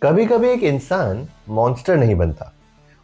कभी कभी एक इंसान मॉन्स्टर नहीं बनता,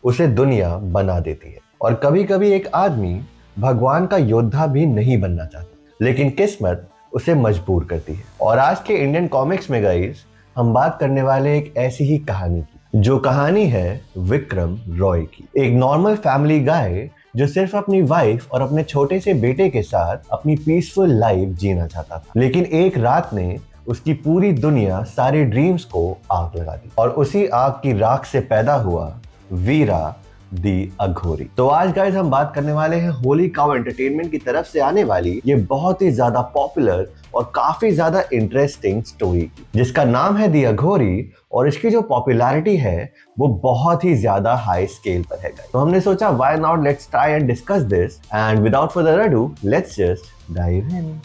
उसे दुनिया बना देती है। और कभी कभी एक आदमी भगवान का योद्धा भी नहीं बनना चाहता, लेकिन किस्मत उसे मजबूर करती है। और आज के इंडियन कॉमिक्स में गाइस, हम बात करने वाले एक ऐसी ही कहानी की, जो कहानी है विक्रम रॉय की। एक नॉर्मल फैमिली गाय जो सिर्फ अपनी वाइफ और अपने छोटे से बेटे के साथ अपनी पीसफुल लाइफ जीना चाहता था। लेकिन एक रात ने उसकी पूरी दुनिया, सारे ड्रीम्स को आग लगा दी। और उसी आग की राख से पैदा हुआ वीरा दी अघोरी। तो आज गाइस हम बात करने वाले हैं होली काउ एंटरटेनमेंट की तरफ से आने वाली ये बहुत ही ज्यादा पॉपुलर और काफी ज्यादा इंटरेस्टिंग स्टोरी की, जिसका नाम है दी अघोरी। और इसकी जो पॉपुलैरिटी है वो बहुत ही ज्यादा हाई स्केल पर है गाइस। तो हमने सोचा why not, let's try and discuss this, and without further ado let's just dive in.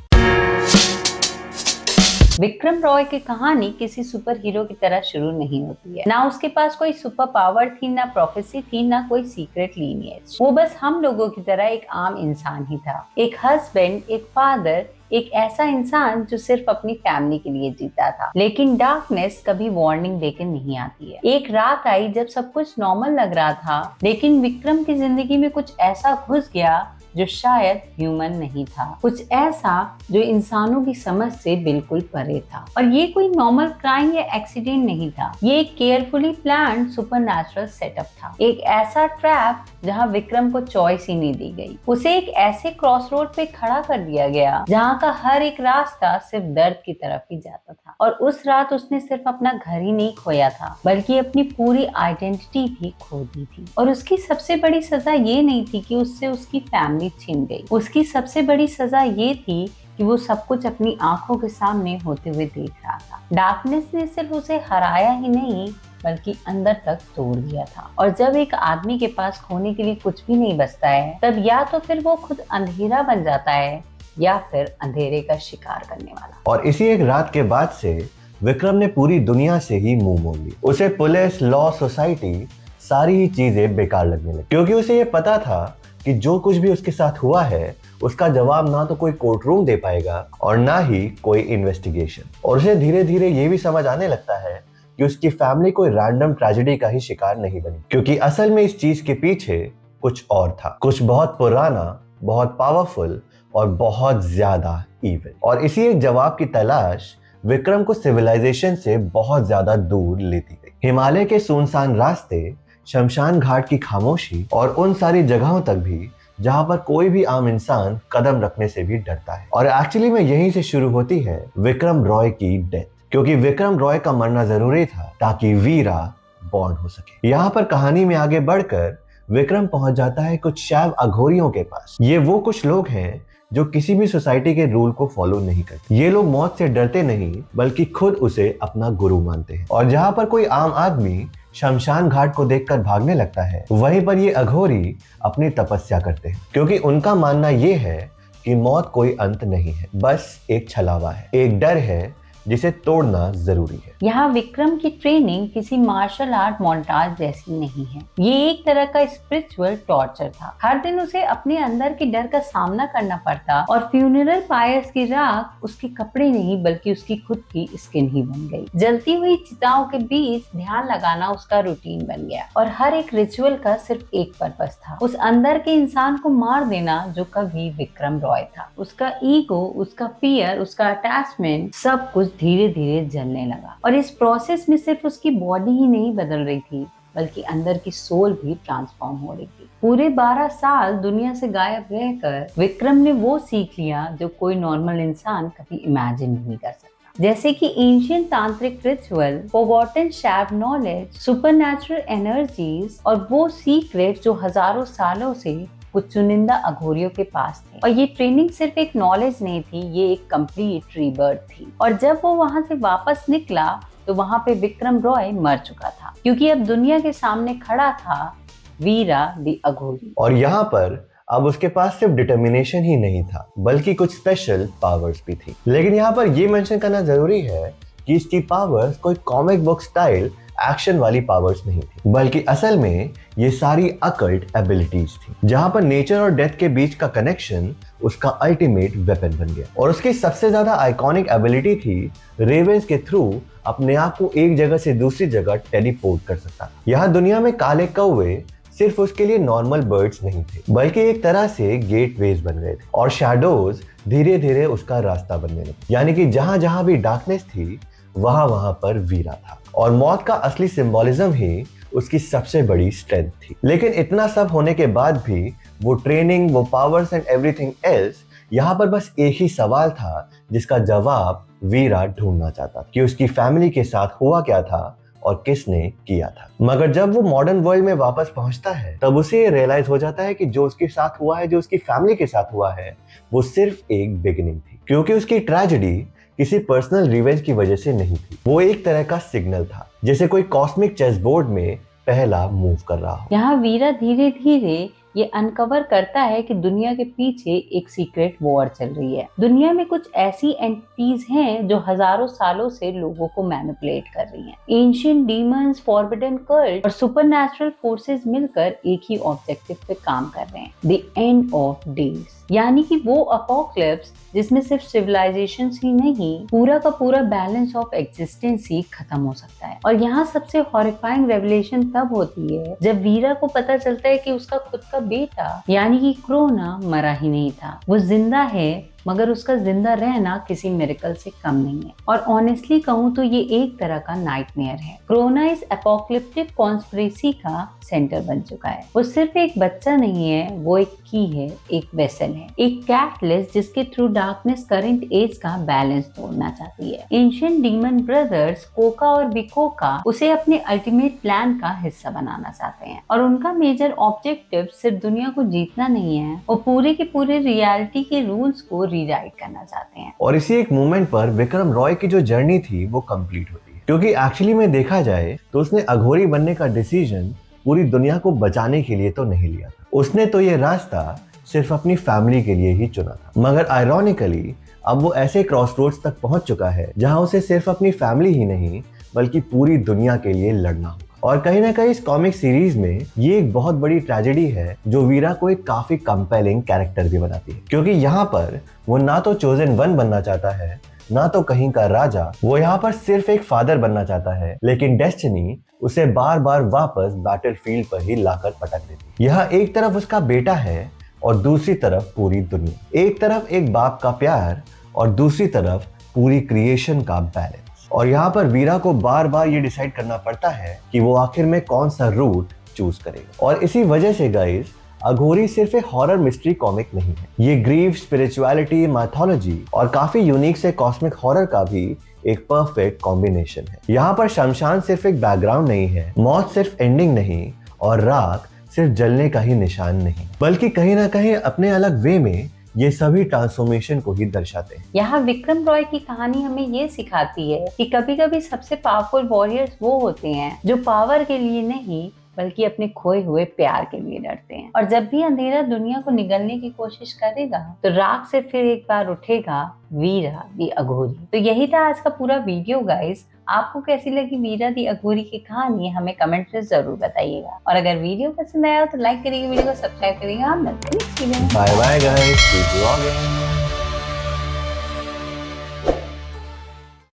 Vikram Roy की कहानी किसी सुपर हीरो की तरह शुरू नहीं होती है। ना उसके पास कोई सुपर पावर थी, ना प्रोफेसी थी, ना कोई सीक्रेट लीनिएज। वो बस हम लोगों की तरह एक आम इंसान ही था। एक हस्बैंड, एक फादर, एक ऐसा इंसान जो सिर्फ अपनी फैमिली के लिए जीता था। लेकिन डार्कनेस कभी वार्निंग देकर नहीं आती है। एक रात आई जब सब कुछ नॉर्मल लग रहा था, लेकिन विक्रम की जिंदगी में कुछ ऐसा घुस गया जो शायद ह्यूमन नहीं था, कुछ ऐसा जो इंसानों की समझ से बिल्कुल परे था। और ये कोई नॉर्मल क्राइम या एक्सीडेंट नहीं था, ये एक केयरफुली प्लान्ड सुपरनैचुरल सेटअप था। एक ऐसा ट्रैप जहां विक्रम को चॉइस ही नहीं दी गई। उसे एक ऐसे क्रॉस रोड पे खड़ा कर दिया गया जहां का हर एक रास्ता सिर्फ दर्द की तरफ ही जाता था। और उस रात उसने सिर्फ अपना घर ही नहीं खोया था, बल्कि अपनी पूरी आइडेंटिटी भी खो दी थी। और उसकी सबसे बड़ी सजा ये नहीं थी कि उससे उसकी फैमिली छिन गई। उसकी सबसे बड़ी सजा ये थी कि वो सब कुछ अपनी आंखों के सामने होते हुए देख रहा था। डार्कनेस ने सिर्फ उसे हराया ही नहीं, बल्कि अंदर तक तोड़ दिया था। और जब एक आदमी के पास खोने के लिए कुछ भी नहीं बचता है, तब या तो फिर वो खुद अंधेरा बन जाता है या फिर अंधेरे का शिकार करने वाला। और इसी एक रात के बाद से विक्रम ने पूरी दुनिया से ही मुंह मोड़ ली। उसे पुलिस, लॉ, सोसाइटी, सारी ही चीजें बेकार लगने लगी, क्योंकि उसे ये पता था कि जो कुछ भी उसके साथ हुआ है उसका जवाब ना तो कोई कोर्ट रूम दे पाएगा और ना ही कोई इन्वेस्टिगेशन। और उसे धीरे धीरे ये भी समझ आने लगता है कि उसकी फैमिली कोई रैंडम ट्रेजेडी का ही शिकार नहीं बनी, क्योंकि असल में इस चीज के पीछे कुछ और था, कुछ बहुत पुराना, बहुत पावरफुल और बहुत ज्यादा इविल। और इसी एक जवाब की तलाश विक्रम को सिविलाइजेशन से बहुत ज्यादा दूर लेती गई। हिमालय के सुनसान रास्ते, शमशान घाट की खामोशी और उन सारी जगहों तक भी जहां पर कोई भी आम इंसान कदम रखने से भी डरता है। और एक्चुअली में यहीं से शुरू होती है विक्रम रॉय की डेथ, क्योंकि विक्रम रॉय का मरना जरूरी था ताकि वीरा बॉर्न हो सके। यहाँ पर कहानी में आगे बढ़कर विक्रम पहुंच जाता है कुछ शैव अघोरियों के पास। ये वो कुछ लोग हैं जो किसी भी सोसाइटी के रूल को फॉलो नहीं करते। ये लोग मौत से डरते नहीं, बल्कि खुद उसे अपना गुरु मानते हैं। और जहां पर कोई आम आदमी शमशान घाट को देखकर भागने लगता है, वहीं पर ये अघोरी अपनी तपस्या करते हैं, क्योंकि उनका मानना ये है कि मौत कोई अंत नहीं है, बस एक छलावा है, एक डर है जिसे तोड़ना जरूरी है। यहाँ विक्रम की ट्रेनिंग किसी मार्शल आर्ट मोन्टाज जैसी नहीं है, ये एक तरह का स्पिरिचुअल टॉर्चर था। हर दिन उसे अपने अंदर के डर का सामना करना पड़ता और फ्यूनरल पायर्स की राख उसके कपड़े नहीं, बल्कि उसकी खुद की स्किन ही बन गई। जलती हुई चिताओं के बीच ध्यान लगाना उसका रूटीन बन गया और हर एक रिचुअल का सिर्फ एक पर्पस था, उस अंदर के इंसान को मार देना जो कभी विक्रम रॉय था। उसका ईगो, उसका फियर, उसका अटैचमेंट, सब कुछ धीरे धीरे जलने लगा। और इस प्रोसेस में सिर्फ उसकी बॉडी ही नहीं बदल रही थी, बल्कि अंदर की सोल भी ट्रांसफॉर्म हो रही थी। पूरे 12 साल दुनिया से गायब रहकर विक्रम ने वो सीख लिया जो कोई नॉर्मल इंसान कभी इमेजिन नहीं कर सकता, जैसे कि एंशिएंट तांत्रिक रिचुअल, फॉरगॉटन शैव नॉलेज, सुपरनैचुरल एनर्जीज और वो सीक्रेट जो हजारों सालों से कुछ चुनिंदा अघोरियों के पास थे। और ये ट्रेनिंग सिर्फ एक नॉलेज नहीं थी, ये एक कंप्लीट रीबर्थ थी। और जब वो वहां से वापस निकला तो वहां पे विक्रम रॉय मर चुका था, क्योंकि अब दुनिया के सामने खड़ा था वीरा दी अघोरी। और यहाँ पर अब उसके पास सिर्फ डिटर्मिनेशन ही नहीं था, बल्कि कुछ स्पेशल पावर्स भी थी। लेकिन यहाँ पर ये मेंशन करना जरूरी है कि इसकी पावर्स कोई कॉमिक बुक स्टाइल एक्शन वाली पावर्स नहीं थी, बल्कि असल में ये सारी अकल्ट एबिलिटीज थी, जहां पर नेचर और डेथ के बीच का कनेक्शन उसका अल्टीमेट वेपन बन गया। और उसकी सबसे ज्यादा आइकॉनिक एबिलिटी थी रेवेंस के थ्रू अपने आप को एक जगह से दूसरी जगह टेलीपोर्ट कर सकता था। यहाँ दुनिया में काले कौवे सिर्फ उसके लिए नॉर्मल बर्ड्स नहीं थे, बल्कि एक तरह से गेटवेज बन गए थे और शैडोज धीरे धीरे उसका रास्ता बनने लगे। यानी कि जहां जहां भी डार्कनेस थी वहां वहां पर वीरा था, और मौत का असली सिंबोलिज्म ही उसकी सबसे बड़ी स्ट्रेंथ थी। लेकिन इतना सब होने के बाद भी वो ट्रेनिंग, वो पावर्स एंड एवरीथिंग एल्स, यहाँ पर बस एक ही सवाल था जिसका जवाब वीरा ढूंढना चाहता कि उसकी फैमिली के साथ हुआ क्या था और किसने किया था। मगर जब वो मॉडर्न वर्ल्ड में वापस पहुंचता है तब उसे ये रियलाइज हो जाता है कि जो उसके साथ हुआ है, जो उसकी फैमिली के साथ हुआ है, वो सिर्फ एक बिगिनिंग थी। क्योंकि उसकी ट्रेजेडी किसी पर्सनल रिवेंज की वजह से नहीं थी, वो एक तरह का सिग्नल था, जैसे कोई कॉस्मिक चेस बोर्ड में पहला मूव कर रहा हो। यहाँ वीरा धीरे धीरे ये अनकवर करता है कि दुनिया के पीछे एक सीक्रेट वॉर चल रही है। दुनिया में कुछ ऐसी एंटिटीज हैं जो हजारों सालों से लोगों को मैनिपुलेट कर रही हैं। एंशिएंट डीमंस, फॉरबिडन कल्ट और सुपरनैचुरल फोर्सेस मिलकर एक ही ऑब्जेक्टिव पे काम कर रहे हैं, द एंड ऑफ डेज, यानी कि वो अपोकलिप्स जिसमें सिर्फ सिविलाइजेशन ही नहीं, पूरा का पूरा बैलेंस ऑफ एग्जिस्टेंस ही खत्म हो सकता है। और यहाँ सबसे हॉरिफाइंग रेवलेशन तब होती है जब वीरा को पता चलता है कि उसका खुद का बेटा यानी कि क्रोना मरा ही नहीं था, वो जिंदा है, मगर उसका जिंदा रहना किसी मिरेकल से कम नहीं है। और ऑनेस्टली कहूँ तो ये एक तरह का नाइटमेयर है। क्रोना इस एपोकलिप्टिक कॉन्स्पिरेसी का सेंटर बन चुका है। वो सिर्फ एक बच्चा नहीं है, वो एक की है, एक वेसल है, एक कैटलिस्ट जिसके थ्रू डार्कनेस करंट एज का बैलेंस तोड़ना चाहती है। एंशिएंट डीमन ब्रदर्स कोका और बिकोका उसे अपने अल्टीमेट प्लान का हिस्सा बनाना चाहते हैं, और उनका मेजर ऑब्जेक्टिव सिर्फ दुनिया को जीतना नहीं है, वो पूरे के पूरे रियलिटी के रूल्स को रीराइट करना चाहते हैं। और इसी एक मोमेंट पर विक्रम रॉय की जो जर्नी थी वो कंप्लीट होती है, क्योंकि एक्चुअली में देखा जाए तो उसने अघोरी बनने का डिसीजन पूरी दुनिया को बचाने के लिए तो नहीं लिया था। उसने तो ये रास्ता सिर्फ अपनी फैमिली के लिए ही चुना था। मगर आयरॉनिकली अब वो ऐसे क्रॉसरोड्स तक पहुंच चुका है जहां उसे सिर्फ अपनी फैमिली ही नहीं बल्कि पूरी दुनिया के लिए लड़ना होगा। और कहीं ना कहीं इस कॉमिक सीरीज में ये एक बहुत बड़ी ट्रेजेडी है जो वीरा को एक काफी कंपेलिंग कैरेक्टर भी बनाती है, क्योंकि यहाँ पर वो ना तो चोजन वन बनना चाहता है, ना तो कहीं का राजा, वो यहाँ पर सिर्फ एक फादर बनना चाहता है, लेकिन डेस्टिनी उसे बार बार वापस बैटलफील्ड पर ही लाकर पटक देती है। यह एक तरफ उसका बेटा है और दूसरी तरफ पूरी दुनिया, एक तरफ एक बाप का प्यार और दूसरी तरफ पूरी क्रिएशन का बैलेंस। और यहाँ पर वीरा को बार बार ये डिसाइड करना पड़ता है कि वो आखिर में कौन सा रूट चूज करेगा। और इसी वजह से गाइस, अघोरी सिर्फ एक हॉरर मिस्ट्री कॉमिक नहीं है, ये ग्रीफ, स्पिरिचुअलिटी, माइथोलॉजी और काफी यूनिक से कॉस्मिक हॉरर का भी एक परफेक्ट कॉम्बिनेशन है। यहाँ पर शमशान सिर्फ एक बैकग्राउंड नहीं है, मौत सिर्फ एंडिंग नहीं और राख सिर्फ जलने का ही निशान नहीं, बल्कि कहीं ना कहीं अपने अलग वे में ये सभी ट्रांसफॉर्मेशन को ही दर्शाते हैं। यहाँ विक्रम रॉय की कहानी हमें ये सिखाती है कि कभी कभी सबसे पावरफुल वॉरियर्स वो होते हैं जो पावर के लिए नहीं बल्कि अपने खोए हुए प्यार के लिए लड़ते हैं। और जब भी अंधेरा दुनिया को निगलने की कोशिश करेगा तो राख से फिर एक बार उठेगा वीरा दी अघोरी। तो यही था आज का पूरा वीडियो गाइस। आपको कैसी लगी वीरा दी अघोरी की कहानी हमें कमेंट में जरूर बताइएगा, और अगर वीडियो पसंद आया तो लाइक करिएगा, वीडियो को सब्सक्राइब करिएगा। हम मिलते हैं नेक्स्ट वीडियो में। Bye bye guys, keep vlogging.